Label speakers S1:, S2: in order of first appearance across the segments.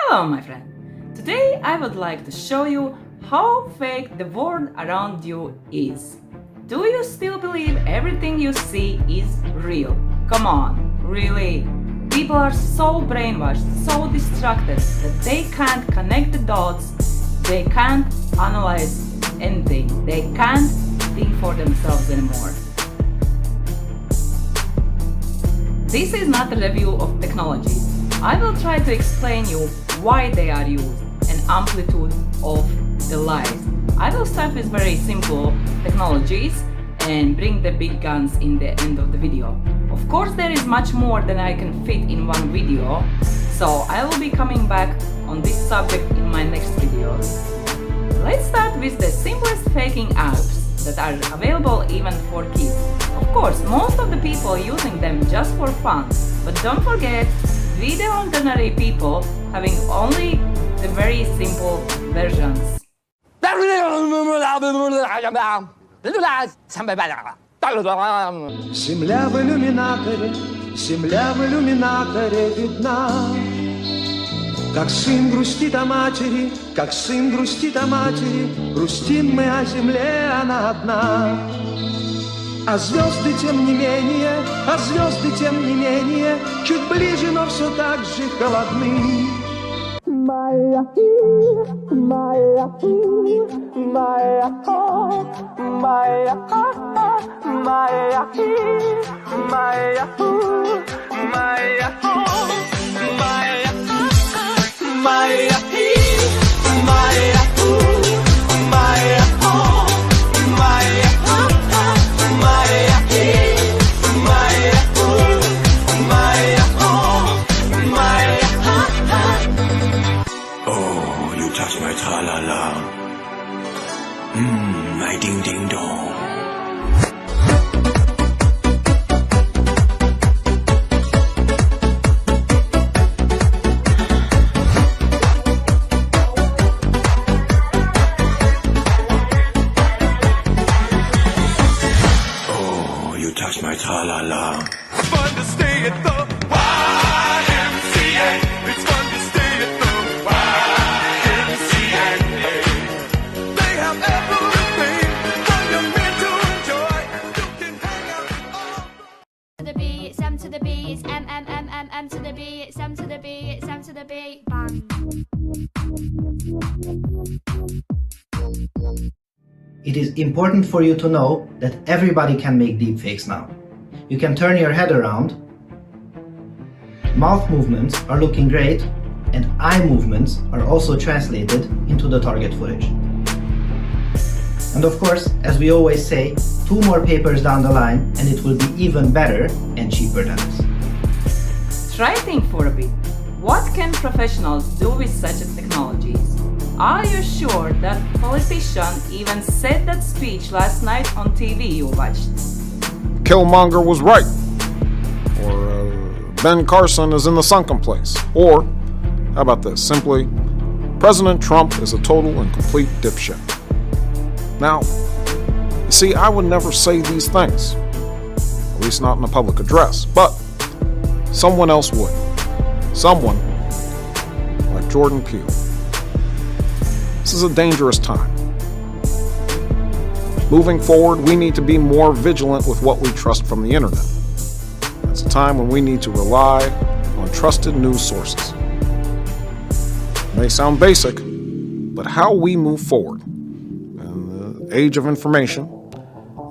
S1: Hello, my friend. Today I would like to show you how fake the world around you is. Do you still believe everything you see is real? Come on, really? People are so brainwashed, so distracted that they can't connect the dots, they can't analyze anything, they can't think for themselves anymore. This is not a review of technologies. I will try to explain you why they are used and amplitude of the lies. I will start with very simple technologies and bring the big guns in the end of the video. Of course, there is much more than I can fit in one video, so I will be coming back on this subject in my next videos. Let's start with the simplest faking apps that are available even for kids. Of course, most of the people using them just for fun, but don't forget, we the ordinary people having only the very simple versions.
S2: Земля в иллюминаторе видна, как сын грустит о матери, как сын грустит о матери, грустим мы о земле, она одна. А звезды тем не менее, а звезды тем не менее, чуть ближе, но все так же холодны. Моя, моя, моя, моя, моя, моя, моя,
S3: Oh, you touch my tra-la-la. My ding-ding-dong. Oh, you touch my tra-la-la.
S4: Fun to stay at the YMCA. It's fun to stay at the YMCA. They have everything for your men to enjoy. You can hang out all
S5: To the B, it's M to the B, it's M M M M M to the B, it's M to the B, it's M to the B, bang.
S6: It is important for you to know that everybody can make deepfakes now. You can turn your head around, mouth movements are looking great, and eye movements are also translated into the target footage. And of course, as we always say, 2 more papers down the line and it will be even better and cheaper than this.
S1: Try think for a bit. What can professionals do with such a technologies? Are you sure that politician even said that speech last night on TV you watched?
S7: Killmonger was right, or Ben Carson is in the sunken place, or how about this, simply, President Trump is a total and complete dipshit. Now, you see, I would never say these things, at least not in a public address, but someone else would. Someone like Jordan Peele. This is a dangerous time. Moving forward, we need to be more vigilant with what we trust from the internet. It's a time when we need to rely on trusted news sources. It may sound basic, but how we move forward in the age of information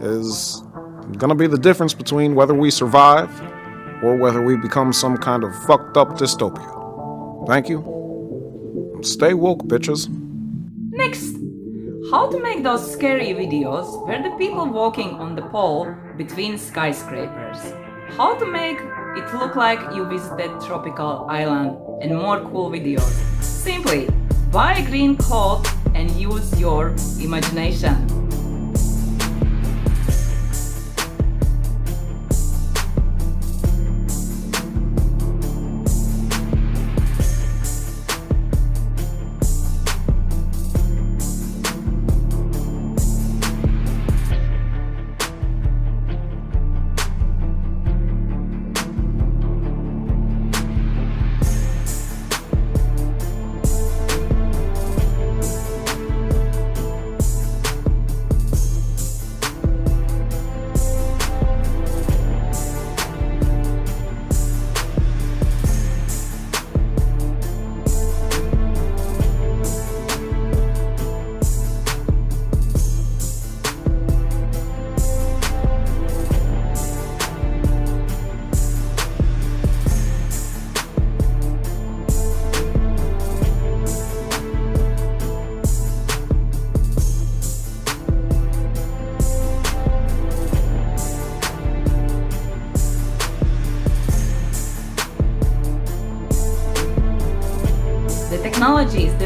S7: is going to be the difference between whether we survive or whether we become some kind of fucked up dystopia. Thank you. Stay woke, bitches.
S1: Next, how to make those scary videos where the people walking on the pole between skyscrapers. How to make it look like you visited tropical island and more cool videos. Simply, buy a green cloth and use your imagination.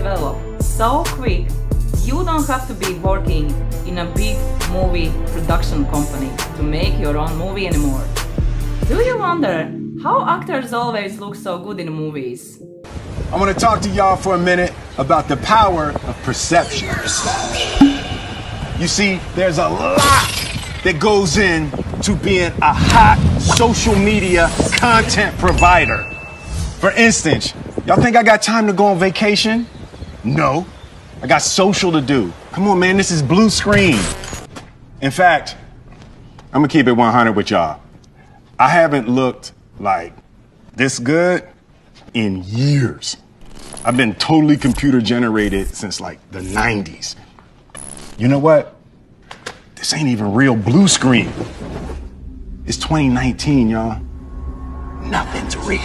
S1: develop so quick, you don't have to be working in a big movie production company to make your own movie anymore. Do you wonder how actors always look so good in movies?
S8: I want to talk to y'all for a minute about the power of perception. You see, there's a lot that goes in to being a hot social media content provider. For instance, y'all think I got time to go on vacation? No. I got social to do. Come on, man, this is blue screen. In fact, I'm gonna keep it 100 with y'all. I haven't looked like this good in years. I've been totally computer generated since like the 90s. You know what? This ain't even real blue screen. It's 2019, y'all. Nothing's real.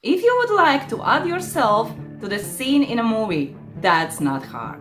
S1: If you would like to add yourself to the scene in a movie, that's not hard.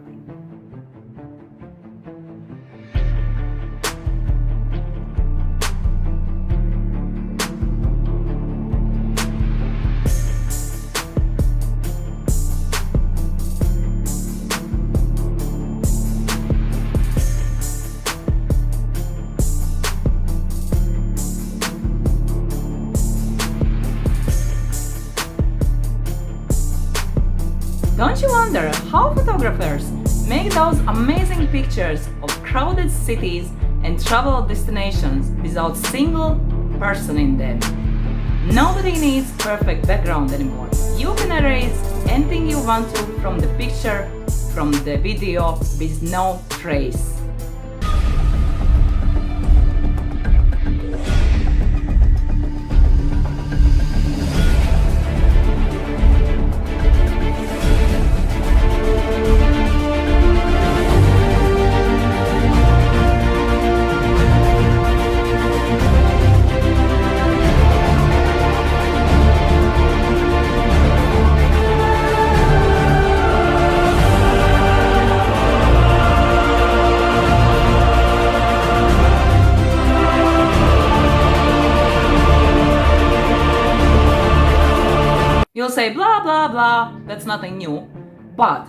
S1: Don't you wonder how photographers make those amazing pictures of crowded cities and travel destinations without a single person in them? Nobody needs perfect background anymore. You can erase anything you want to from the picture, from the video, with no trace. You'll say blah blah blah, that's nothing new. But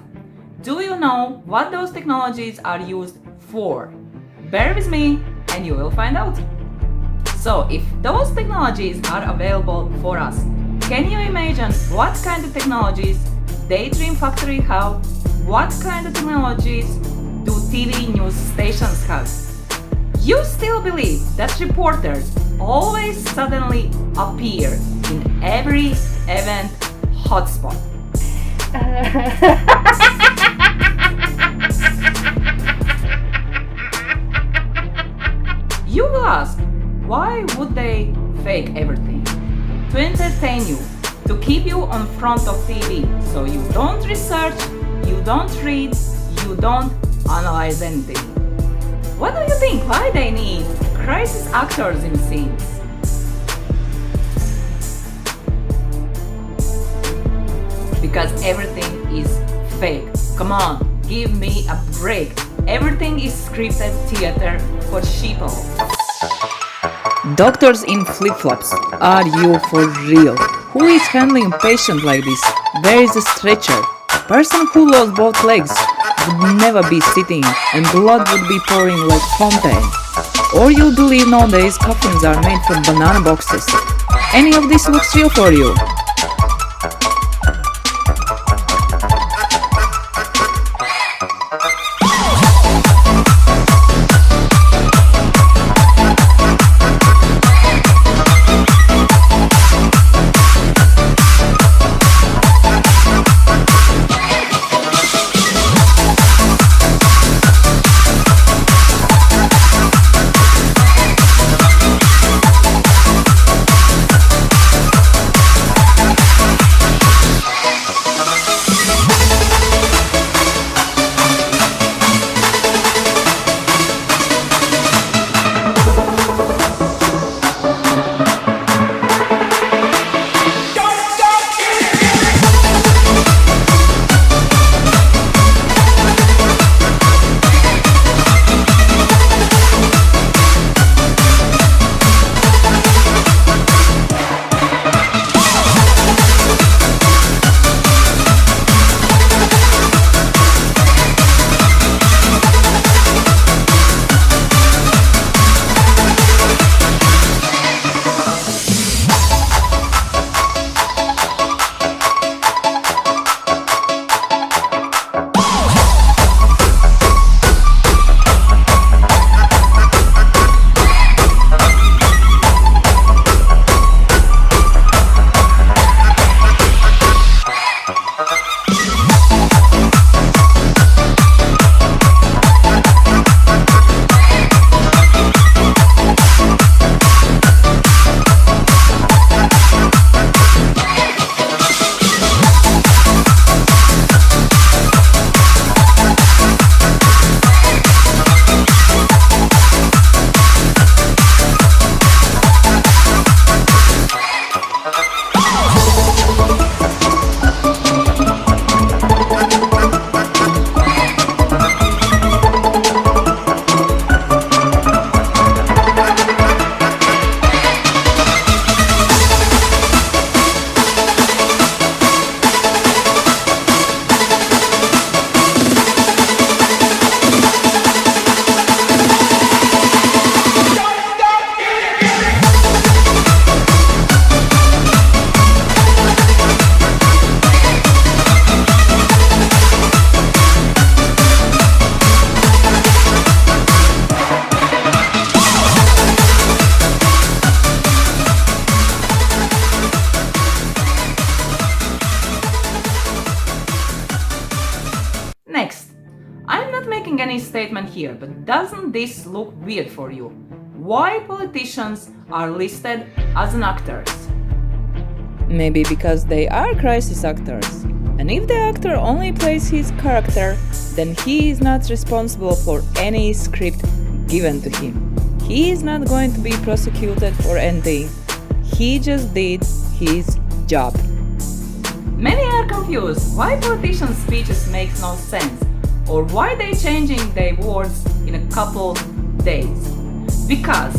S1: do you know what those technologies are used for? Bear with me and you will find out. So if those technologies are available for us, can you imagine what kind of technologies Daydream Factory have? What kind of technologies do TV news stations have? You still believe that reporters always suddenly appear in every event hotspot? You will ask, why would they fake everything? To entertain you, to keep you on front of TV, so you don't research, you don't read, you don't analyze anything. What do you think? Why they need crisis actors in scenes? Because everything is fake. Come on, give me a break. Everything is scripted theater for sheeple. Doctors in flip-flops, are you for real? Who is handling a patient like this? Where is the stretcher? Person who lost both legs would never be sitting and blood would be pouring like fountain. Or you believe nowadays coffins are made from banana boxes. Any of this looks real for you? statement here, but doesn't this look weird for you? Why politicians are listed as an actors? Maybe because they are crisis actors. And if the actor only plays his character, then he is not responsible for any script given to him. He is not going to be prosecuted for anything. He just did his job. Many are confused why politicians' speeches makes no sense, or why they changing their words in a couple days. Because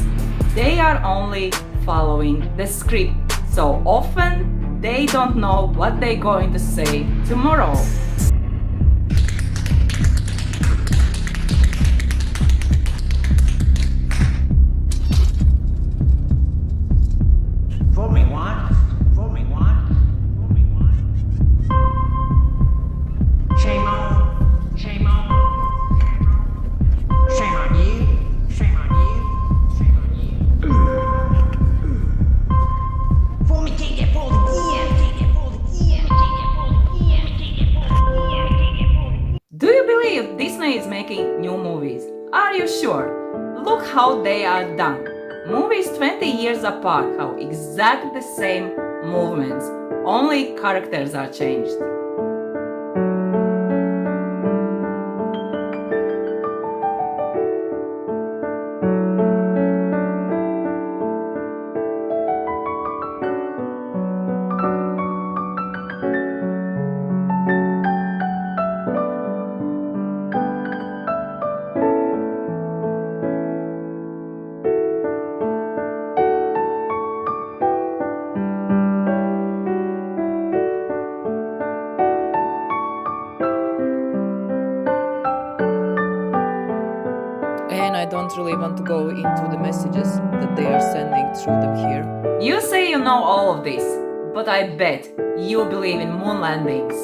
S1: they are only following the script, so often they don't know what they're going to say tomorrow.
S9: Fool me once, fool me once, fool me once. Shame on, shame on. Shame on you, shame on you, shame on you. Fool me, can't get fooled again, can't get fooled again, can't get fooled again, can't get fooled again, can't get fooled again.
S1: Do you believe Disney is making new movies? Are you sure? Look how they are done. Movies 20 years apart have exactly the same movements, only characters are changed. And I don't really want to go into the messages that they are sending through them here. You say you know all of this, but I bet you believe in moon landings.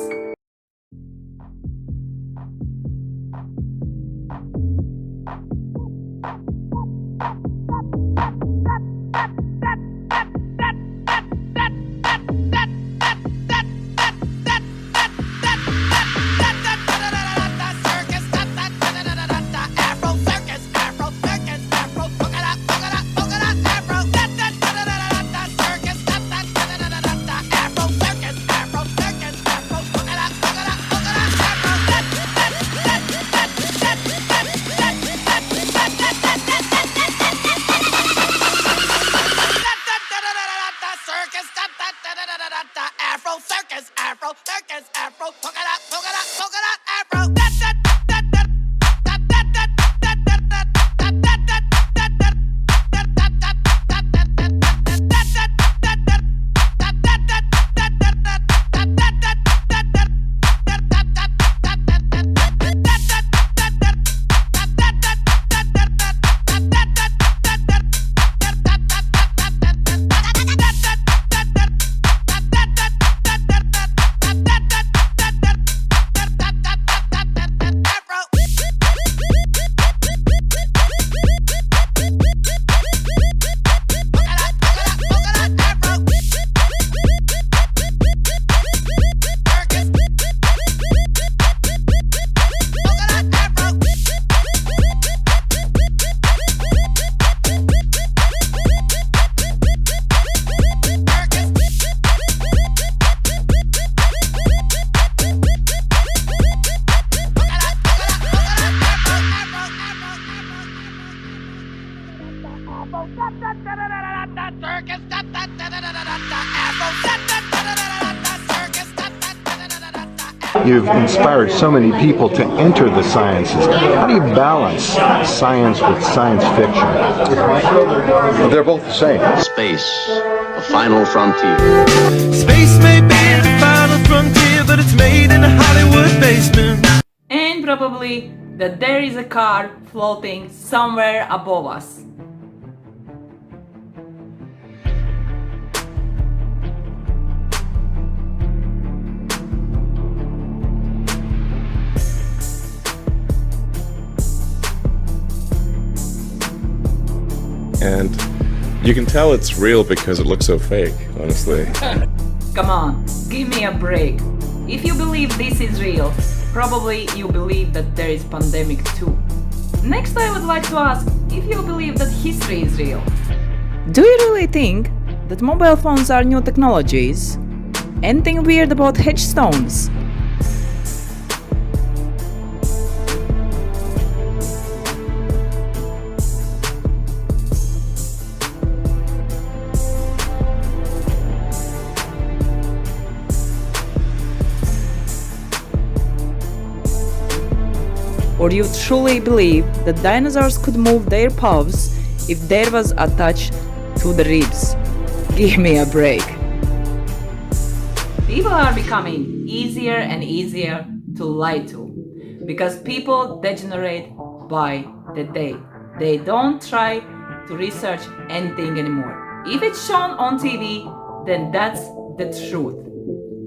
S4: Afro circus, Afro circus, Afro polka dot, Afro.
S8: You've inspired so many people to enter the sciences. How do you balance science with science fiction? They're both the same.
S10: Space, the final frontier.
S4: Space may be the final frontier, but it's made in a Hollywood basement.
S1: And probably that there is a car floating somewhere above us.
S11: And you can tell it's real because it looks so fake, honestly.
S1: Come on, give me a break. If you believe this is real, probably you believe that there is pandemic too. Next, I would like to ask if you believe that history is real. Do you really think that mobile phones are new technologies? Anything weird about headstones? Or you truly believe that dinosaurs could move their paws if there was a touch to the ribs? Give me a break. People are becoming easier and easier to lie to because people degenerate by the day. They don't try to research anything anymore. If it's shown on TV, then that's the truth.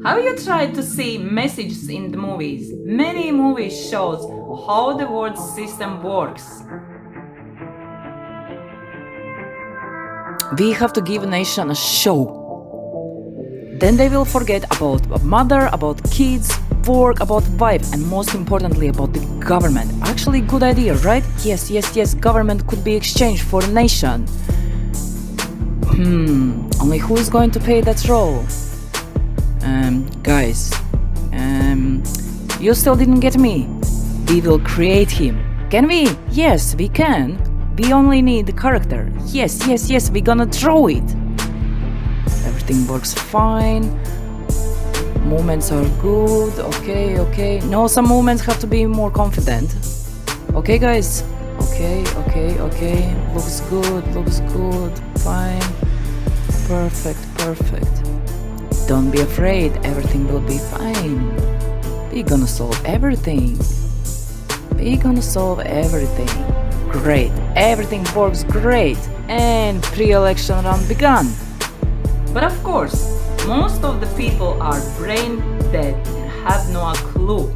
S1: Have you tried to see messages in the movies? Many movies shows how the world system works. We have to give a nation a show. Then they will forget about a mother, about kids, work, about wife, and most importantly about the government. Actually, good idea, right? Yes, government could be exchanged for a nation. Only who is going to pay that role? Guys, you still didn't get me. We will create him. Can we? Yes, we can. We only need the character. Yes, we're gonna draw it. Everything works fine. Movements are good. Okay. No, some movements have to be more confident. Okay, guys. Okay. Looks good. Fine. Perfect. Don't be afraid, everything will be fine. We're gonna solve everything. Great, everything works great. And pre-election round begun. But of course, most of the people are brain dead and have no clue.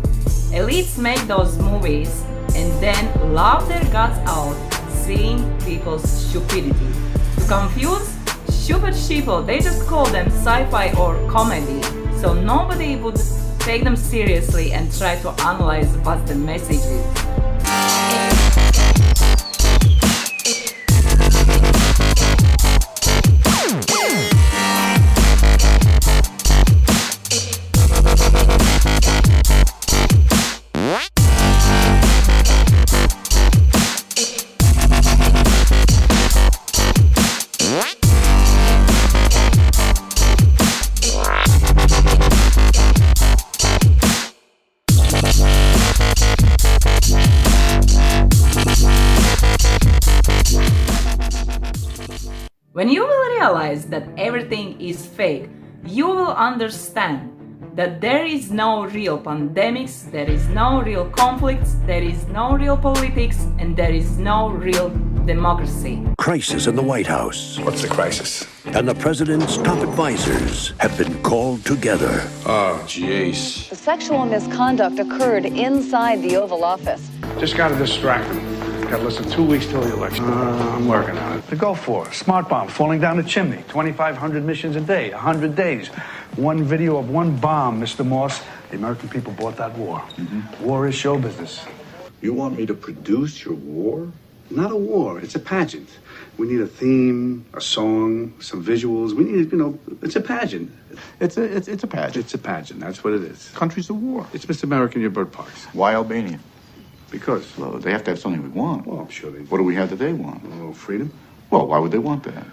S1: Elites make those movies and then laugh their guts out seeing people's stupidity. To confuse stupid people, they just call them sci-fi or comedy, so nobody would take them seriously and try to analyze what the message is. When you will realize that everything is fake, you will understand that there is no real pandemics, there is no real conflicts, there is no real politics, and there is no real democracy.
S12: Crisis in the White House.
S8: What's the crisis?
S12: And the president's top advisors have been called together.
S3: Oh, jeez.
S13: The sexual misconduct occurred inside the Oval Office.
S14: Just got to distract them. Got less than 2 weeks till the election. I'm working on it. To go for smart bomb falling down the chimney. 2,500 missions a day, 100 days. One video of one bomb, Mr. Moss. The American people bought that war. War is show business.
S15: You want me to produce your war? Not a war. It's a pageant. We need a theme, a song, some visuals. We need, it's a pageant.
S16: It's a pageant.
S15: It's a pageant. That's what it is.
S16: Country's a war.
S15: It's Mr. America in your bird parks.
S16: Why Albania?
S15: Because.
S16: Well, they have to have something we want.
S15: Well, I'm sure they do.
S16: What do we have that they want?
S15: Oh, freedom?
S16: Well, why would they want that?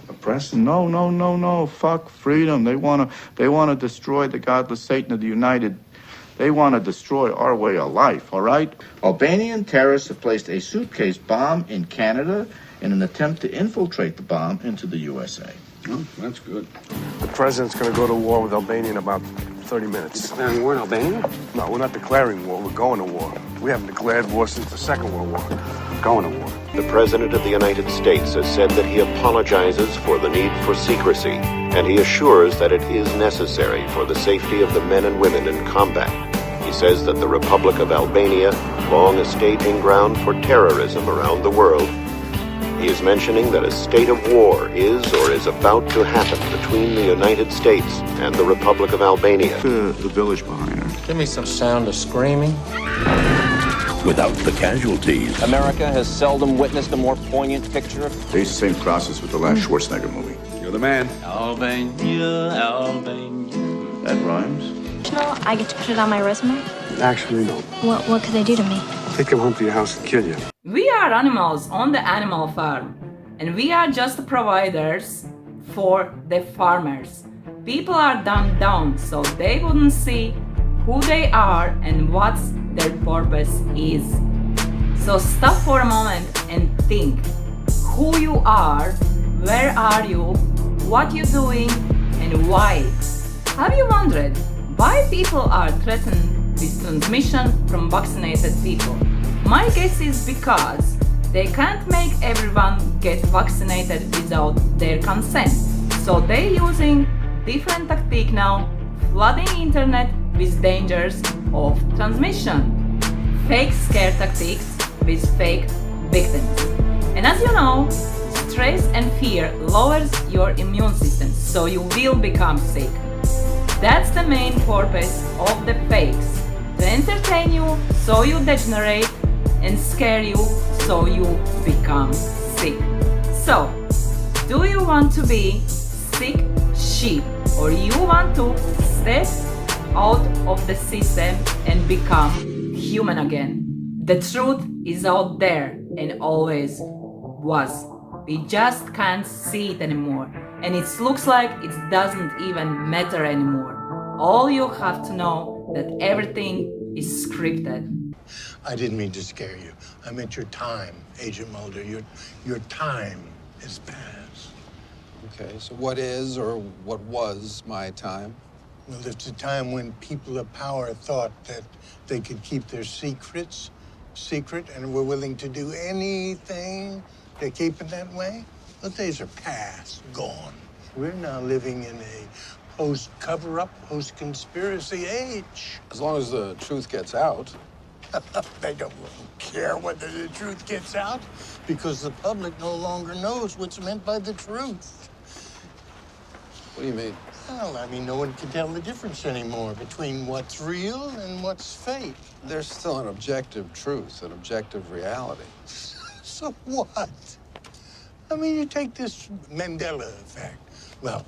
S15: Oppressed?
S16: No. Fuck freedom. They wanna destroy the godless Satan of the United. They want to destroy our way of life, all right? Albanian terrorists have placed a suitcase bomb in Canada in an attempt to infiltrate the bomb into the USA.
S15: Oh, that's good.
S14: The president's going to go to war with Albania in about 30 minutes.
S15: Declaring war in Albania?
S14: No, we're not declaring war. We're going to war. We haven't declared war since the Second World War. We're going to war.
S17: The President of the United States has said that he apologizes for the need for secrecy, and he assures that it is necessary for the safety of the men and women in combat. He says that the Republic of Albania, long a staging ground for terrorism around the world, he is mentioning that a state of war is or is about to happen between the United States and the Republic of Albania.
S16: The village behind her.
S18: Give me some sound of screaming.
S12: without the casualties.
S10: America has seldom witnessed a more poignant picture.
S16: They used the same process with the last Schwarzenegger movie.
S8: You're the man.
S10: Albania, Albania.
S16: That rhymes.
S5: No, I get to put it on my resume.
S14: Actually, no.
S5: What could they do to me?
S14: Take him home to your house and kill you.
S1: We are animals on the animal farm, and we are just providers for the farmers. People are dumbed down so they wouldn't see who they are and what their purpose is. So stop for a moment and think who you are, where are you, what you're doing, and why. Have you wondered why people are threatened with transmission from vaccinated people? My guess is because they can't make everyone get vaccinated without their consent. So they're using different tactic now, flooding internet with dangers of transmission. Fake scare tactics with fake victims. And as you know, stress and fear lowers your immune system, so you will become sick. That's the main purpose of the fakes. To entertain you so you degenerate and scare you so you become sick. So, do you want to be sick sheep, or you want to step out of the system and become human again? The truth is out there and always was. We just can't see it anymore, and it looks like it doesn't even matter anymore. All you have to know that everything is scripted.
S18: I didn't mean to scare you. I meant your time, Agent Mulder. Your time is past.
S19: Okay, so what is or what was my time?
S18: Well, it's a time when people of power thought that they could keep their secrets secret and were willing to do anything to keep it that way. Those days are past, gone. We're now living in a post-cover-up, post-conspiracy age.
S19: As long as the truth gets out.
S18: They don't care whether the truth gets out because the public no longer knows what's meant by the truth.
S19: What do you mean?
S18: Well, I mean, no one can tell the difference anymore between what's real and what's fake.
S19: There's still an objective truth, an objective reality.
S18: So what? I mean, you take this Mandela effect. Well,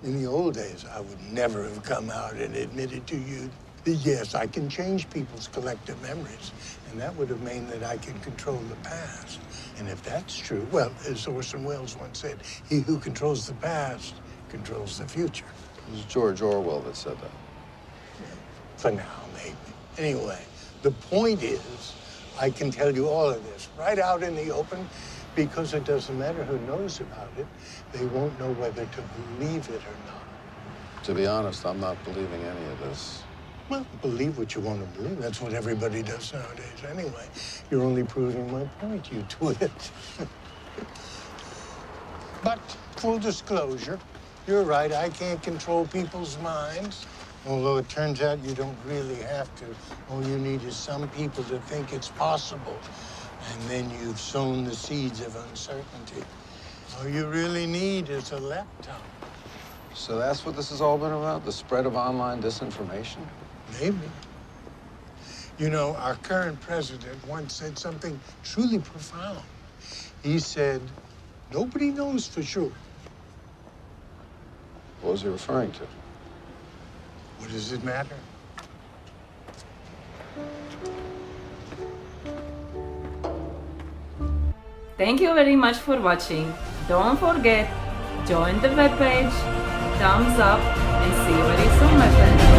S18: in the old days, I would never have come out and admitted to you that, yes, I can change people's collective memories. And that would have meant that I can control the past. And if that's true, well, as Orson Welles once said, he who controls the past controls the future.
S19: It was George Orwell that said that.
S18: For now, maybe. Anyway, the point is, I can tell you all of this right out in the open because it doesn't matter who knows about it. They won't know whether to believe it or not.
S19: To be honest, I'm not believing any of this.
S18: Well, believe what you want to believe. That's what everybody does nowadays anyway. You're only proving my point, you twit. But full disclosure, you're right, I can't control people's minds. Although it turns out you don't really have to. All you need is some people to think it's possible. And then you've sown the seeds of uncertainty. All you really need is a laptop.
S19: So that's what this has all been about? The spread of online disinformation?
S18: Maybe. You know, our current president once said something truly profound. He said, nobody knows for sure.
S19: What was he referring to?
S18: What does it matter?
S1: Thank you very much for watching. Don't forget, join the webpage, thumbs up, and see you very soon, my friends.